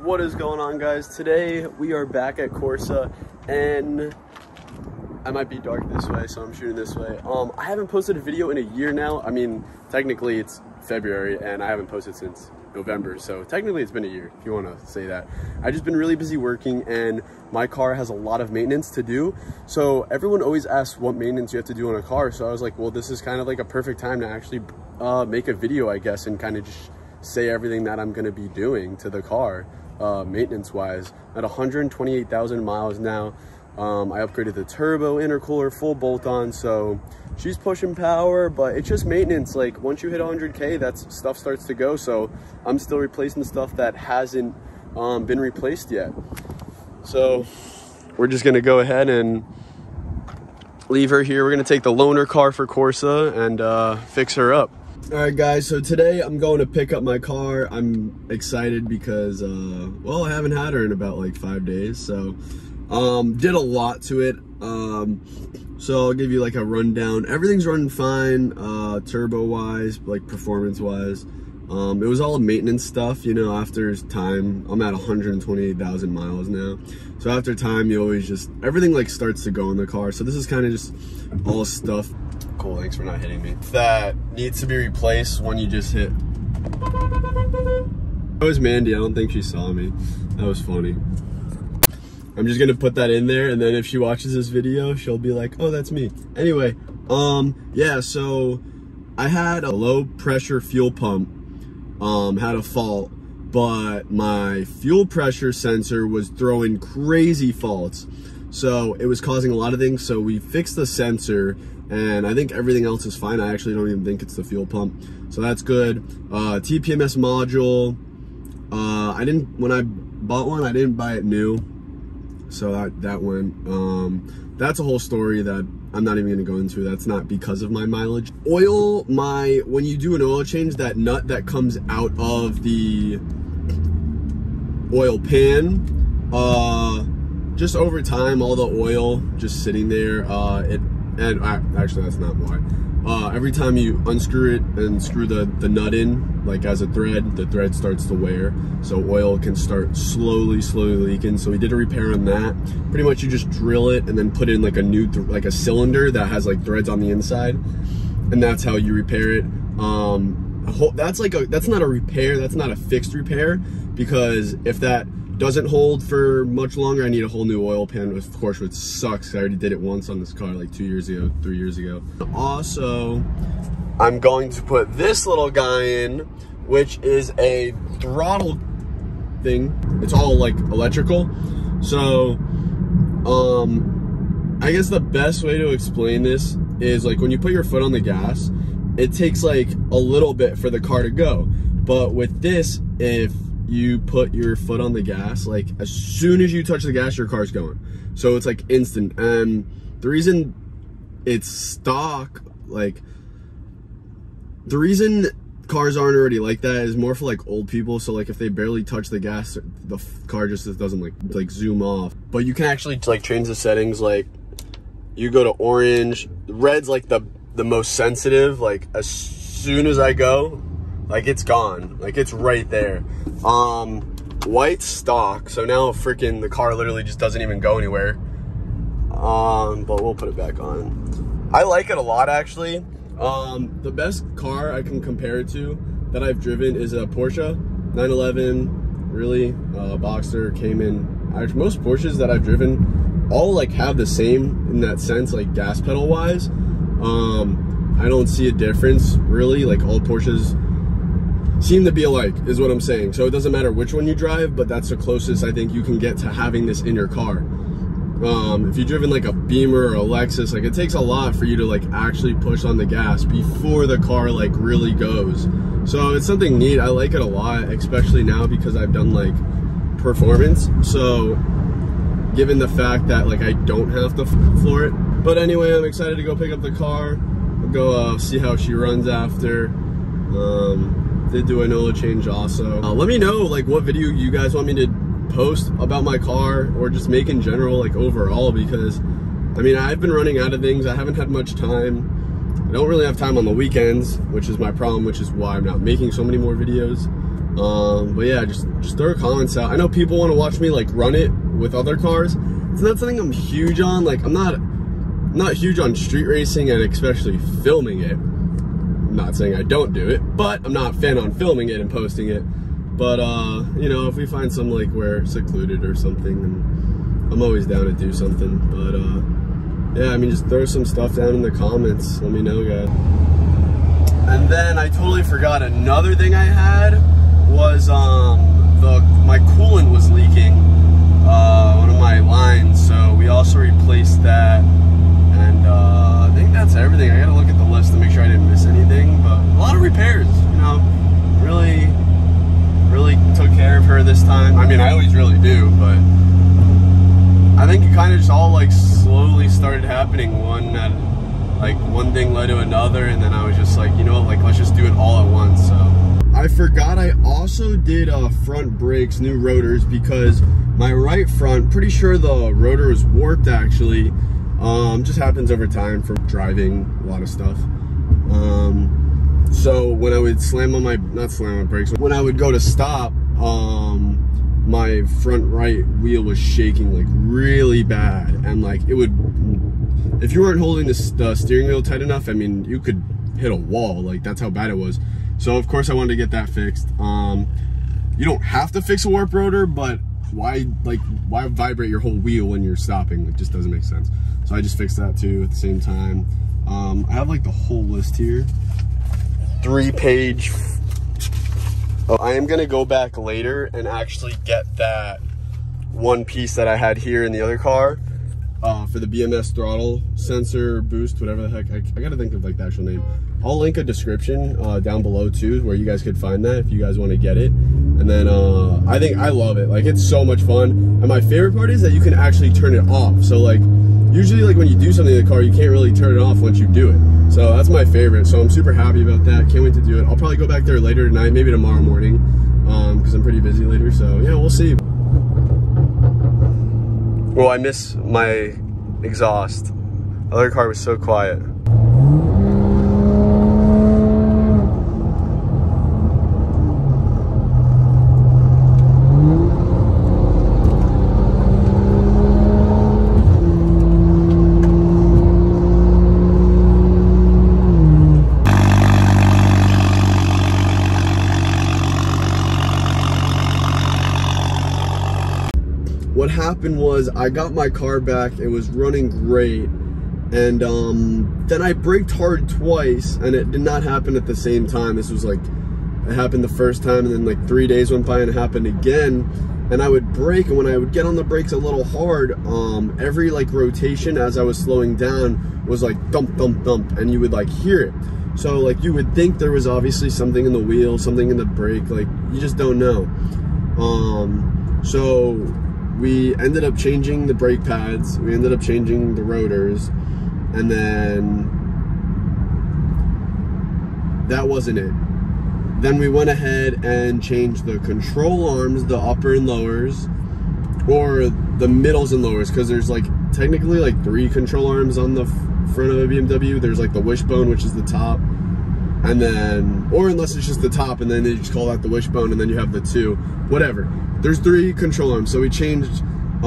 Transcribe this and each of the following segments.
What is going on, guys? Today we are back at Corsa, and I might be dark this way, so I'm shooting this way. I haven't posted a video in a year now. I mean, technically it's February and I haven't posted since November, so technically it's been a year, if you want to say that. I've just been really busy working, and my car has a lot of maintenance to do. So everyone always asks what maintenance you have to do on a car, so I was like, well, this is kind of like a perfect time to actually make a video, I guess, and kind of just say everything that I'm going to be doing to the car. Maintenance wise, at 128,000 miles now. I upgraded the turbo, intercooler, full bolt on, so she's pushing power, but it's just maintenance. Like, once you hit 100K, that's stuff starts to go, so I'm still replacing stuff that hasn't been replaced yet. So we're just gonna go ahead and leave her here. We're gonna take the loaner car for Corsa and fix her up. All right, guys, so today I'm going to pick up my car. I'm excited because, well, I haven't had her in about like 5 days, so did a lot to it. So I'll give you like a rundown. Everything's running fine, turbo-wise, like performance-wise. It was all maintenance stuff, you know. After time, I'm at 128,000 miles now. So after time, you always just, everything like starts to go in the car. So this is kind of just all stuff. Cool, thanks for not hitting me. That needs to be replaced when you just hit. That was Mandy, I don't think she saw me. That was funny. I'm just gonna put that in there, and then if she watches this video, she'll be like, oh, that's me. Anyway, yeah, so I had a low pressure fuel pump, had a fault, but my fuel pressure sensor was throwing crazy faults. So it was causing a lot of things, so we fixed the sensor, and I think everything else is fine. I actually don't even think it's the fuel pump, so that's good. TPMS module, when I bought one, I didn't buy it new, so that went, that's a whole story that I'm not even gonna go into. That's not because of my mileage. Oil, when you do an oil change, that nut that comes out of the oil pan, just over time, all the oil just sitting there, actually that's not why. Every time you unscrew it and screw the nut in, like as a thread, the thread starts to wear, so oil can start slowly leaking. So we did a repair on that. Pretty much you just drill it and then put in like a new, like a cylinder that has like threads on the inside, and that's how you repair it. That's not a repair, that's not a fixed repair, because if that doesn't hold for much longer, I need a whole new oil pan, of course, which sucks. I already did it once on this car like 2 years ago, 3 years ago. Also, I'm going to put this little guy in, which is a throttle thing. It's all like electrical. So, I guess the best way to explain this is, like, when you put your foot on the gas, it takes like a little bit for the car to go. But with this, if you put your foot on the gas, like as soon as you touch the gas, your car's going. So it's like instant. And the reason it's stock, like the reason cars aren't already like that is more for like old people. So like if they barely touch the gas, the car just doesn't like zoom off. But you can actually like change the settings. Like you go to orange, red's like the most sensitive. Like as soon as I go, like it's gone, like it's right there. White stock, so now freaking the car literally just doesn't even go anywhere. But we'll put it back on. I like it a lot, actually. The best car I can compare it to that I've driven is a Porsche 911, really, Boxster, Cayman. Actually, most Porsches that I've driven all like have the same in that sense, like gas pedal wise. I don't see a difference really. Like all Porsches seem to be alike, is what I'm saying. So it doesn't matter which one you drive, but that's the closest I think you can get to having this in your car. If you've driven like a Beamer or a Lexus, like it takes a lot for you to like actually push on the gas before the car like really goes. So it's something neat. I like it a lot, especially now because I've done like performance. So given the fact that like I don't have to floor it. But anyway, I'm excited to go pick up the car. We'll go see how she runs after. Did do an oil change also. Let me know like what video you guys want me to post about my car, or just make in general, like overall, because I mean I've been running out of things. I haven't had much time. I don't really have time on the weekends, which is my problem, which is why I'm not making so many more videos. But yeah, just throw comments out. I know people want to watch me like run it with other cars. It's not something I'm huge on. Like I'm not huge on street racing and especially filming it. I'm not saying I don't do it, but I'm not a fan on filming it and posting it. But you know, if we find some like where secluded or something, then I'm always down to do something. But yeah, I mean, just throw some stuff down in the comments. Let me know, guys. And then I totally forgot another thing I had was my coolant was leaking, one of my lines, so we also replaced that. And I think that's everything. I gotta look at the list to make sure I didn't miss anything, but a lot of repairs, you know, really took care of her this time. I mean, I always really do, but I think it kind of just all like slowly started happening. One thing led to another, and then I was just like, you know what, like let's just do it all at once. So I forgot I also did front brakes, new rotors, because my right front, pretty sure the rotor was warped actually. Just happens over time from driving a lot of stuff. So when I would not slam on brakes, when I would go to stop, my front right wheel was shaking like really bad, and like it would, if you weren't holding the steering wheel tight enough, I mean, you could hit a wall. Like that's how bad it was. So of course I wanted to get that fixed. You don't have to fix a warp rotor, but why vibrate your whole wheel when you're stopping? It just doesn't make sense. So I just fixed that too at the same time. I have like the whole list here, 3-page. I am gonna go back later and actually get that one piece that I had here in the other car for the BMS throttle sensor boost, whatever the heck. I gotta think of like the actual name. I'll link a description down below too, where you guys could find that if you guys want to get it. And then I think I love it. Like it's so much fun. And my favorite part is that you can actually turn it off. So like usually like when you do something in the car, you can't really turn it off once you do it. So that's my favorite. So I'm super happy about that. Can't wait to do it. I'll probably go back there later tonight, maybe tomorrow morning, because I'm pretty busy later. So yeah, we'll see. Well, I miss my exhaust. The other car was so quiet. What happened was I got my car back, it was running great, and then I braked hard twice and it did not happen at the same time. This was like, it happened the first time and then like 3 days went by and it happened again, and I would brake, and when I would get on the brakes a little hard, every like rotation as I was slowing down was like thump, thump, thump, and you would like hear it. So like you would think there was obviously something in the wheel, something in the brake, like you just don't know. So we ended up changing the brake pads, we ended up changing the rotors, and then that wasn't it. Then we went ahead and changed the control arms, the upper and lowers, or the middles and lowers, because there's like technically like 3 control arms on the front of a BMW. There's like the Wishbone, which is the top, and then, or unless it's just the top and then they just call that the Wishbone, and then you have the 2, whatever. There's 3 control arms, so we changed 2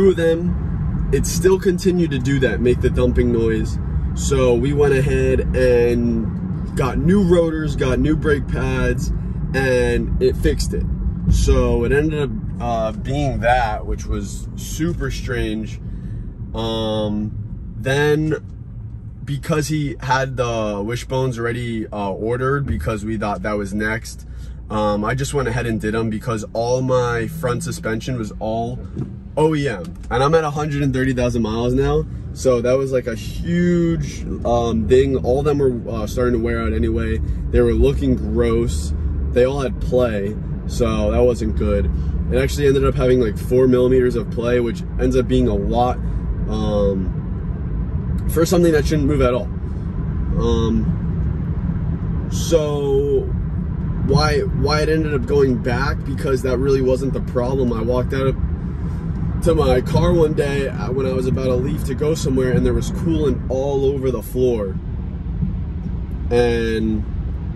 of them. It still continued to do that, make the thumping noise. So we went ahead and got new rotors, got new brake pads, and it fixed it. So it ended up being that, which was super strange. Then, because he had the Wishbones already ordered, because we thought that was next, I just went ahead and did them, because all my front suspension was all OEM, and I'm at 130,000 miles now, so that was like a huge thing. All of them were starting to wear out anyway. They were looking gross. They all had play, so that wasn't good. It actually ended up having like 4 millimeters of play, which ends up being a lot for something that shouldn't move at all. So why it ended up going back, because that really wasn't the problem. I walked out to my car one day when I was about to leave to go somewhere, and there was coolant all over the floor, and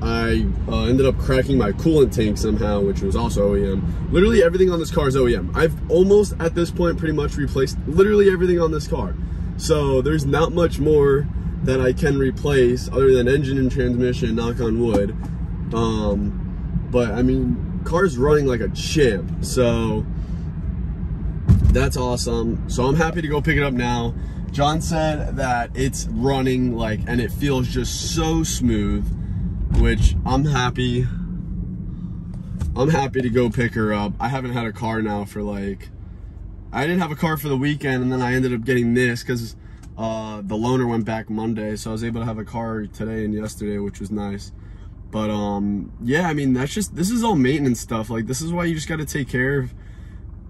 I ended up cracking my coolant tank somehow, which was also OEM. Literally everything on this car is OEM. I've almost, at this point, pretty much replaced literally everything on this car. So there's not much more that I can replace other than engine and transmission, knock on wood. But I mean, car's running like a champ, so that's awesome. So I'm happy to go pick it up now. John said that it's running like, and it feels just so smooth, which I'm happy to go pick her up. I haven't had a car now for like, I didn't have a car for the weekend, and then I ended up getting this because the loaner went back Monday, so I was able to have a car today and yesterday, which was nice. But yeah, I mean, this is all maintenance stuff. Like, this is why you just got to take care of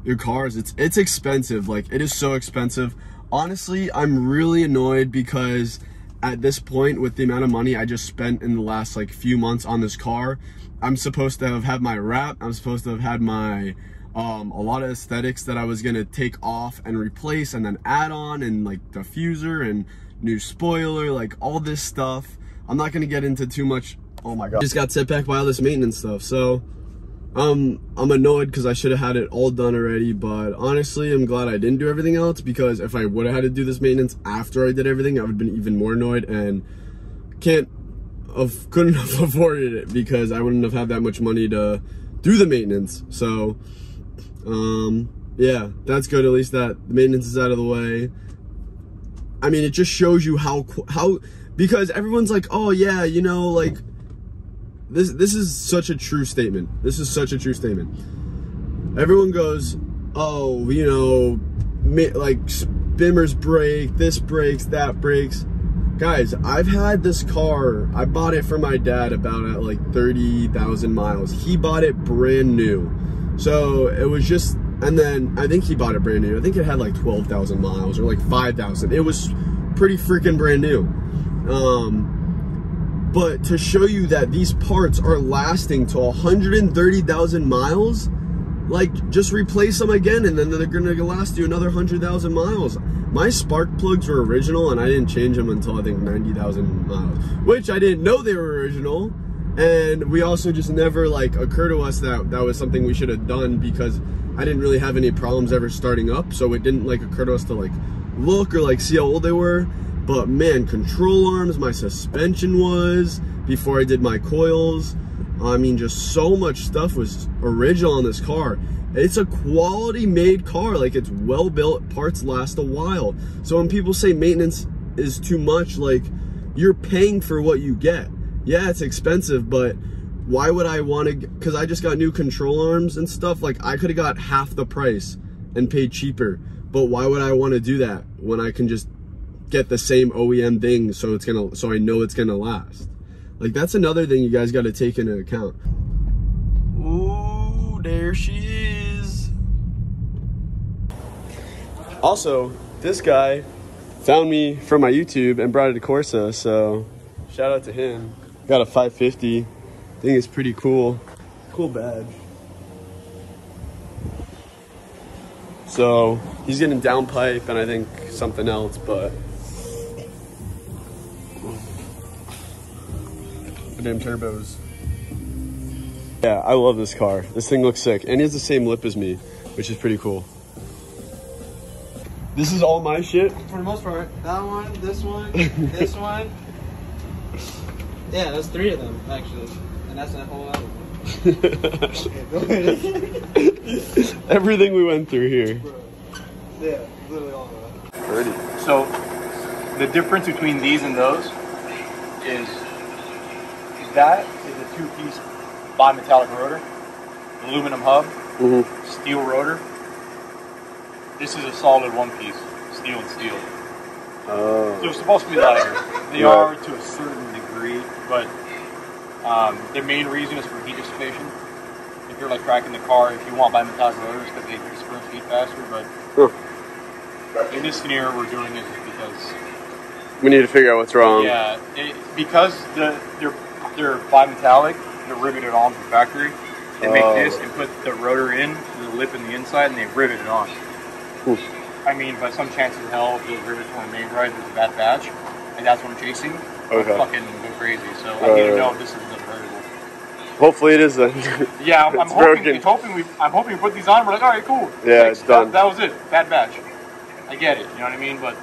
your cars. It's expensive. Like, it is so expensive. Honestly, I'm really annoyed because at this point, with the amount of money I just spent in the last like few months on this car, I'm supposed to have had my wrap. I'm supposed to have had my a lot of aesthetics that I was gonna take off and replace and then add on, and like diffuser and new spoiler, like all this stuff. I'm not gonna get into too much. Oh my god, just got set back by all this maintenance stuff. So I'm annoyed because I should have had it all done already, but honestly, I'm glad I didn't do everything else, because if I would have had to do this maintenance after I did everything, I would have been even more annoyed and couldn't have afforded it because I wouldn't have had that much money to do the maintenance. So yeah, that's good. At least that the maintenance is out of the way. I mean, it just shows you how because everyone's like, oh yeah, you know, like this is such a true statement. This is such a true statement. Everyone goes, oh, you know, like spimmers break, this breaks, that breaks. Guys, I've had this car. I bought it for my dad about at like 30,000 miles. He bought it brand new. So it was just, and then I think he bought it brand new. I think it had like 12,000 miles or like 5,000. It was pretty freaking brand new. But to show you that these parts are lasting to 130,000 miles, like, just replace them again and then they're gonna last you another 100,000 miles. My spark plugs were original and I didn't change them until I think 90,000 miles, which I didn't know they were original. And we also just never like occurred to us that that was something we should have done, because I didn't really have any problems ever starting up. So it didn't like occur to us to like look or like see how old they were. But man, control arms, my suspension was, before I did my coils, I mean, just so much stuff was original on this car. It's a quality made car, like it's well built, parts last a while. So when people say maintenance is too much, like, you're paying for what you get. Yeah, it's expensive, but why would I want to, because I just got new control arms and stuff, like I could have got half the price and paid cheaper. But why would I want to do that when I can just get the same OEM thing, so I know it's gonna last? Like, that's another thing you guys got to take into account. Ooh, there she is. Also, this guy found me from my YouTube and brought it to Corsa, so shout out to him. Got a 550. I think it's pretty cool. Cool badge. So he's getting downpipe and I think something else, but damn turbos. Yeah, I love this car. This thing looks sick, and he has the same lip as me, which is pretty cool. This is all my shit for the most part. That one, this one, this one. Yeah, there's 3 of them actually, and that's that whole other one. Everything we went through here. Bro. Yeah, literally all of that. Already. So the difference between these and those is that is a 2-piece bimetallic rotor, aluminum hub, steel rotor. This is a solid 1-piece, steel and steel. So they're supposed to be lighter. They are to a certain degree, but the main reason is for heat dissipation. If you're like cracking the car, if you want bimetallic rotors, because they disperse heat faster. But in this scenario, we're doing it just because we need to figure out what's wrong. Yeah, because they're bimetallic, they're riveted on from factory. They make this and put the rotor in, the lip in the inside, and they rivet it on. I mean, by some chance in hell, if those rivets weren't made right, there's a bad batch, and that's what I'm chasing. Okay. I'll fucking go crazy. So I need to know if this is the rotor. Hopefully it is then. Yeah, I'm broken. hoping we put these on. We're like, all right, cool. Yeah, Thanks. it's done. That was it. Bad batch. I get it. You know what I mean? But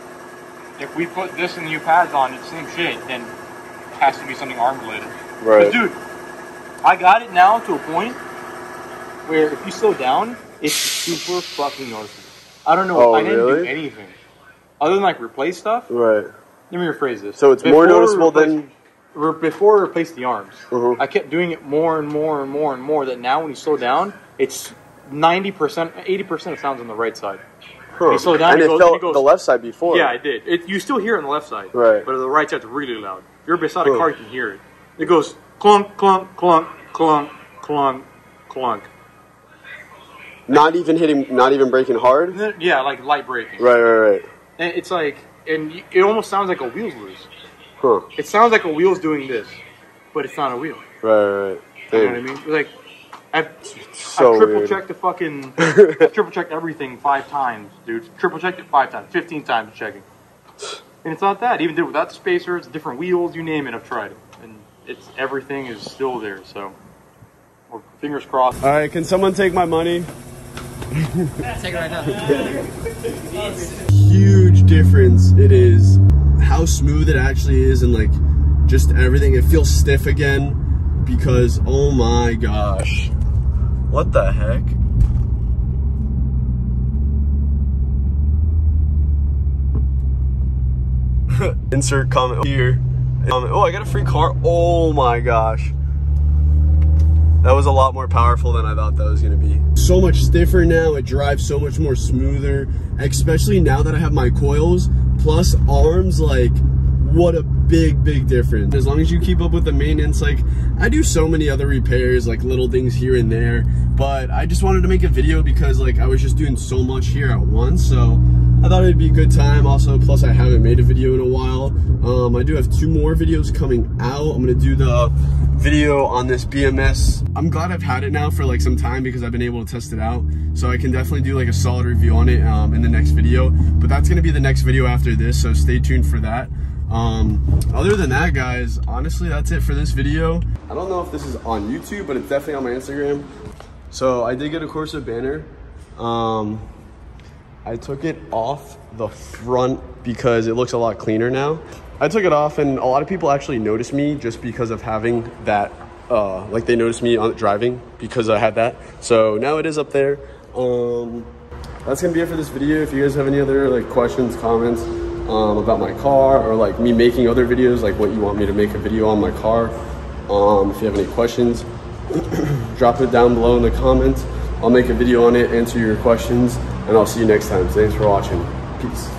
if we put this and new pads on, it's the same shit. Then it has to be something arm related. Right. Dude, I got it now to a point where if you slow down, it's super fucking noticeable. I don't know. Oh, I didn't really? do anything other than like replace stuff. Right. Let me rephrase this. So it's more noticeable than before I replaced the arms. Mm-hmm. I kept doing it more and more and more and more. That now when you slow down, it's 90%, 80% of sounds on the right side. Huh. You slow down, and it felt goes, the left side before. Yeah, it did. You still hear it on the left side, right? But the right side's really loud. If you're beside a car, you can hear it. It goes clunk, clunk, clunk, clunk, clunk, clunk. Not even braking hard. Yeah, like light braking. Right. And it's like, and it almost sounds like a wheel's loose. Huh. It sounds like a wheel's doing this, but it's not a wheel. Right. You know what I mean? Like, I've so triple checked the fucking, I've triple checked everything 5 times, dude. Triple checked it 5 times, 15 times checking. And it's not that. Even did without the spacers, different wheels, you name it, I've tried it. And everything is still there, so. Well, fingers crossed. All right, can someone take my money? Take it right now. Huge difference it is how smooth it actually is, and like just everything. It feels stiff again because oh my gosh, what the heck? Insert comment here. Oh, I got a free car. Oh my gosh. That was a lot more powerful than I thought that was going to be. So much stiffer now. It drives so much more smoother, especially now that I have my coils plus arms. Like, what a big difference. As long as you keep up with the maintenance, like I do so many other repairs, like little things here and there, but I just wanted to make a video because like I was just doing so much here at once, so I thought it'd be a good time. Also, plus I haven't made a video in a while. I do have 2 more videos coming out. I'm gonna do the video on this BMS. I'm glad I've had it now for like some time because I've been able to test it out, so I can definitely do like a solid review on it in the next video. But that's gonna be the next video after this, so stay tuned for that. Other than that, guys, honestly, that's it for this video. I don't know if this is on YouTube, but it's definitely on my Instagram. So I did get a Corsa banner. I took it off the front because it looks a lot cleaner now. I took it off, and a lot of people actually noticed me just because of having that, like they noticed me on driving because I had that. So now it is up there. That's gonna be it for this video. If you guys have any other like questions, comments, about my car, or like me making other videos, like what you want me to make a video on my car, if you have any questions, drop it down below in the comments. I'll make a video on it, answer your questions, and I'll see you next time. Thanks for watching. Peace.